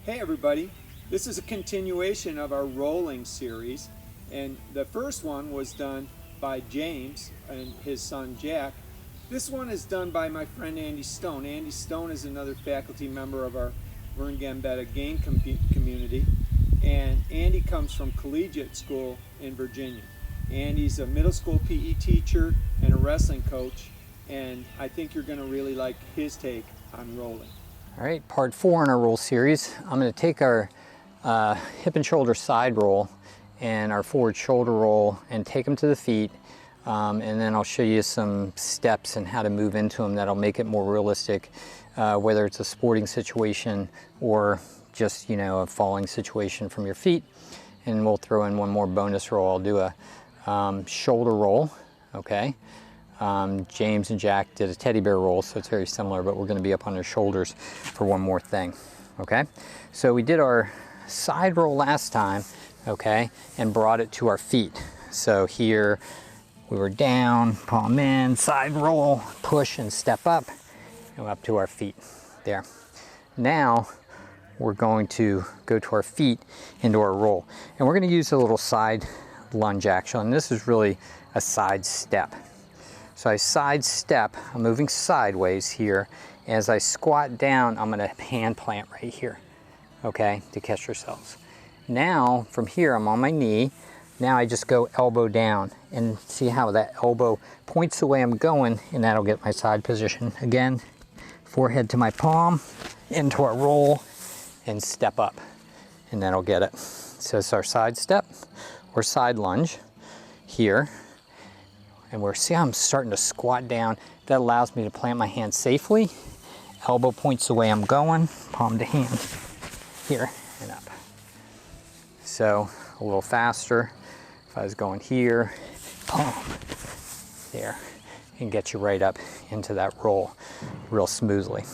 Hey everybody, this is a continuation of our rolling series, and the first one was done by James and his son Jack. This one is done by my friend Andy Stone. Andy Stone is another faculty member of our Vern Gambetta game community, and Andy comes from collegiate school in Virginia. Andy's a middle school PE teacher and a wrestling coach, and I think you're going to really like his take on rolling. All right, part 4 in our roll series. I'm going to take our hip and shoulder side roll and our forward shoulder roll and take them to the feet, and then I'll show you some steps and how to move into them that'll make it more realistic, whether it's a sporting situation or just, a falling situation from your feet. And we'll throw in one more bonus roll. I'll do a shoulder roll, okay? James and Jack did a teddy bear roll, so it's very similar, but we're going to be up on their shoulders for one more thing, okay? So we did our side roll last time, okay, and brought it to our feet. So here we were down, palm in, side roll, push and step up, and up to our feet there. Now we're going to go to our feet into our roll, and we're going to use a little side lunge action, and this is really a side step. So I side step, I'm moving sideways here. As I squat down, I'm gonna hand plant right here, okay, to catch yourselves. Now, from here, I'm on my knee. Now I just go elbow down, and see how that elbow points the way I'm going, and that'll get my side position. Again, forehead to my palm, into our roll, and step up, and that'll get it. So it's our side step, or side lunge here. And see how I'm starting to squat down. That allows me to plant my hand safely. Elbow points the way I'm going, palm to hand, here and up. So a little faster. If I was going here, palm, there, and get you right up into that roll real smoothly.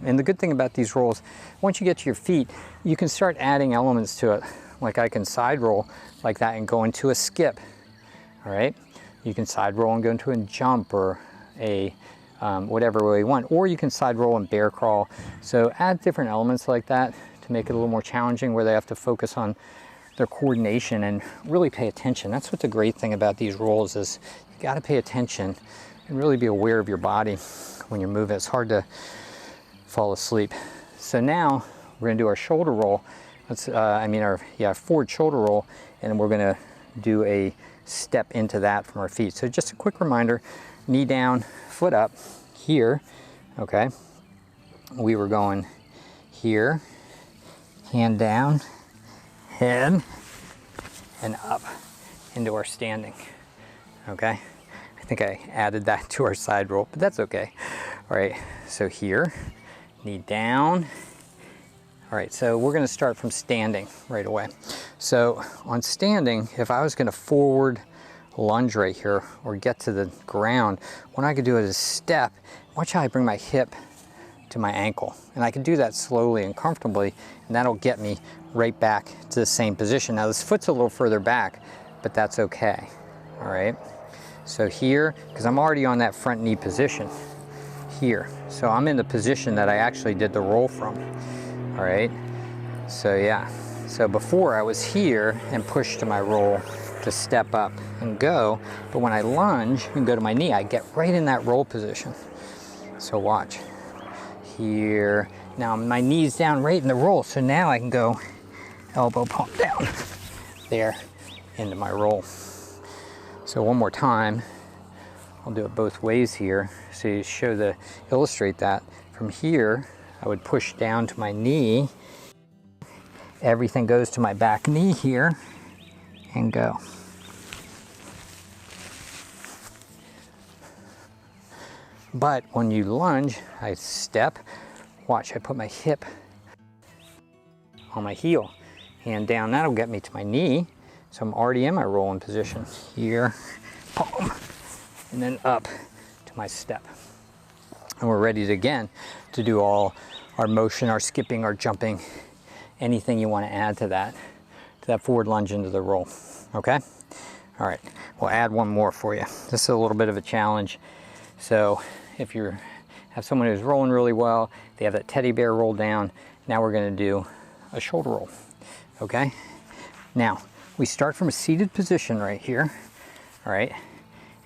And the good thing about these rolls, once you get to your feet, you can start adding elements to it. Like I can side roll like that and go into a skip, all right? You can side roll and go into a jump or a whatever way you want, or you can side roll and bear crawl. So add different elements like that to make it a little more challenging, where they have to focus on their coordination and really pay attention. That's what the great thing about these rolls is. You got to pay attention and really be aware of your body when you're moving. It's hard to fall asleep. So now we're gonna do our shoulder roll. Our forward shoulder roll, and we're gonna do a step into that from our feet. So just a quick reminder, knee down, foot up here, okay? We were going here, hand down, head, and up into our standing, okay? I think I added that to our side roll, but that's okay. All right, so here, knee down. All right, so we're gonna start from standing right away. So on standing, if I was gonna forward lunge right here or get to the ground, what I could do is a step. Watch how I bring my hip to my ankle. And I can do that slowly and comfortably, and that'll get me right back to the same position. Now this foot's a little further back, but that's okay, all right? So here, because I'm already on that front knee position here. So I'm in the position that I actually did the roll from. All right, so yeah. So before I was here and pushed to my roll to step up and go, but when I lunge and go to my knee, I get right in that roll position. So watch. Here, now my knee's down right in the roll, so now I can go elbow palm down, there, into my roll. So one more time, I'll do it both ways here, so you illustrate that. From here, I would push down to my knee. Everything goes to my back knee here and go. But when you lunge, I step. Watch, I put my hip on my heel. Hand down, that'll get me to my knee. So I'm already in my rolling position. Here, palm, and then up to my step. And we're ready again to do all our motion, our skipping, our jumping, anything you want to add to that forward lunge into the roll, okay? All right, we'll add one more for you. This is a little bit of a challenge. So if you have someone who's rolling really well, they have that teddy bear roll down, now we're gonna do a shoulder roll, okay? Now, we start from a seated position right here, all right?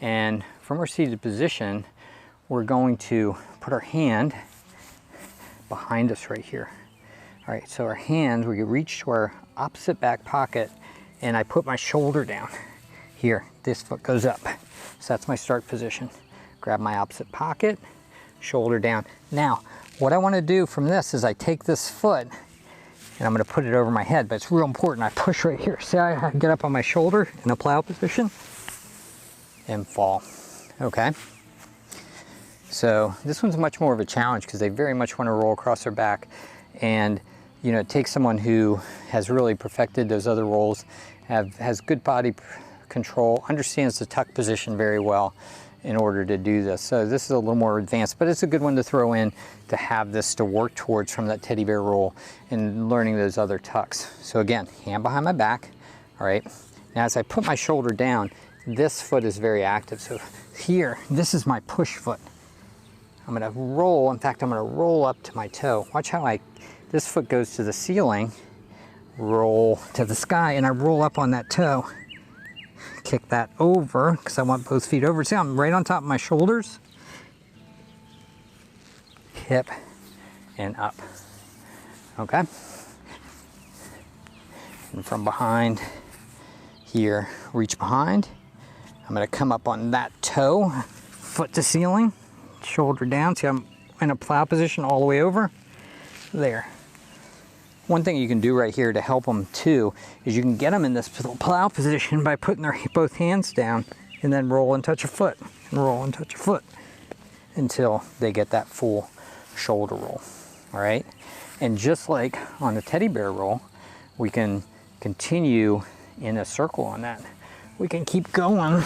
And from our seated position, we're going to put our hand behind us right here. All right, so our hands, we reach to our opposite back pocket, and I put my shoulder down here. This foot goes up. So that's my start position. Grab my opposite pocket, shoulder down. Now, what I want to do from this is I take this foot and I'm going to put it over my head, but it's real important. I push right here. See, I get up on my shoulder in a plow position and fall, okay? So this one's much more of a challenge because they very much want to roll across their back. And you know, it takes someone who has really perfected those other rolls, has good body control, understands the tuck position very well in order to do this. So this is a little more advanced, but it's a good one to throw in to have this to work towards from that teddy bear roll and learning those other tucks. So again, hand behind my back, all right? Now as I put my shoulder down, this foot is very active. So here, this is my push foot. I'm gonna roll, in fact, I'm gonna roll up to my toe. Watch how this foot goes to the ceiling, roll to the sky, and I roll up on that toe. Kick that over, because I want both feet over. See, I'm right on top of my shoulders. Hip and up, okay? And from behind here, reach behind. I'm gonna come up on that toe, foot to ceiling, shoulder down. See, I'm in a plow position all the way over. There. One thing you can do right here to help them too is you can get them in this plow position by putting their both hands down and then roll and touch a foot and roll and touch a foot until they get that full shoulder roll. All right. And just like on the teddy bear roll, we can continue in a circle on that. We can keep going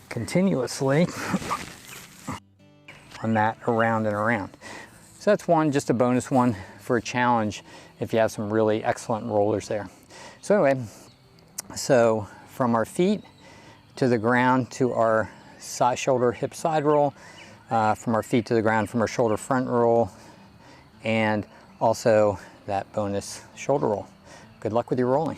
continuously on that, around and around. So that's one, just a bonus one for a challenge if you have some really excellent rollers there. So anyway, so from our feet to the ground to our side shoulder hip side roll, from our feet to the ground, from our shoulder front roll, and also that bonus shoulder roll. Good luck with your rolling.